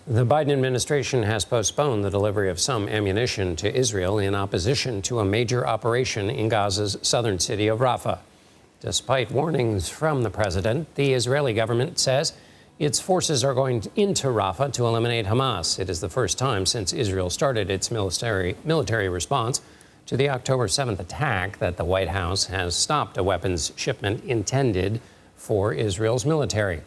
The Biden administration has postponed the delivery of some ammunition to Israel in opposition to a major operation in Gaza's southern city of Rafah. Despite warnings from the president, the Israeli government says its forces are going into Rafah to eliminate Hamas. It is the first time since Israel started its military response to the October 7th attack that the White House has stopped a weapons shipment intended for Israel's military.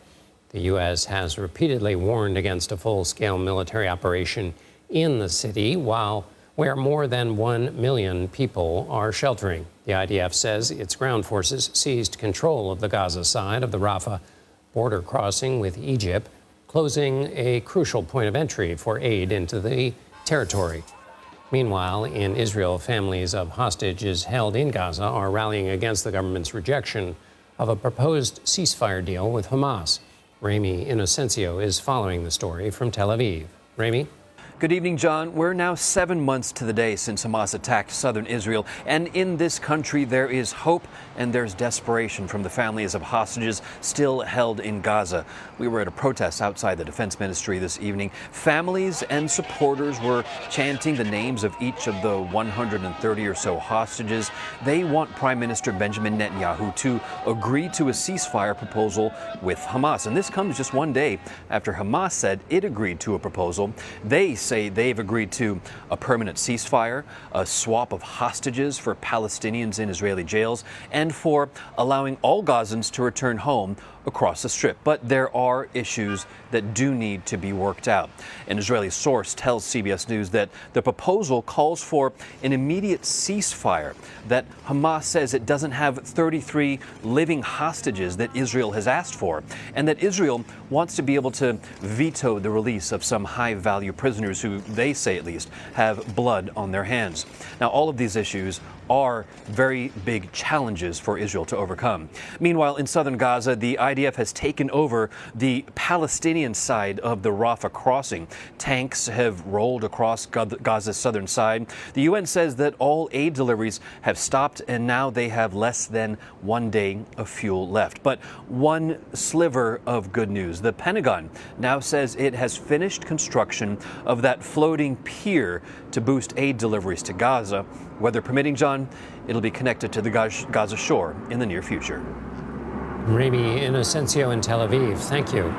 The U.S. has repeatedly warned against a full-scale military operation in the city, where more than 1 million people are sheltering. The IDF says its ground forces seized control of the Gaza side of the Rafah border crossing with Egypt, closing a crucial point of entry for aid into the territory. Meanwhile, in Israel, families of hostages held in Gaza are rallying against the government's rejection of a proposed ceasefire deal with Hamas. Ramy Inocencio is following the story from Tel Aviv. Ramy? Good evening, John. We're now 7 months to the day since Hamas attacked southern Israel. And in this country, there is hope and there's desperation from the families of hostages still held in Gaza. We were at a protest outside the Defense Ministry this evening. Families and supporters were chanting the names of each of the 130 or so hostages. They want Prime Minister Benjamin Netanyahu to agree to a ceasefire proposal with Hamas. And this comes just one day after Hamas said it agreed to a proposal. They say they've agreed to a permanent ceasefire, a swap of hostages for Palestinians in Israeli jails, and for allowing all Gazans to return home across the Strip. But there are issues that do need to be worked out. An Israeli source tells CBS News that the proposal calls for an immediate ceasefire, that Hamas says it doesn't have 33 living hostages that Israel has asked for, and that Israel wants to be able to veto the release of some high-value prisoners who they say at least have blood on their hands. Now, all of these issues are very big challenges for Israel to overcome. Meanwhile, in southern Gaza, the IDF has taken over the Palestinian side of the Rafah crossing. Tanks have rolled across Gaza's southern side. The UN says that all aid deliveries have stopped, and now they have less than 1 day of fuel left. But one sliver of good news. The Pentagon now says it has finished construction of that floating pier to boost aid deliveries to Gaza. Weather permitting, John, it'll be connected to the Gaza shore in the near future. Ramy Inocencio in Tel Aviv, thank you.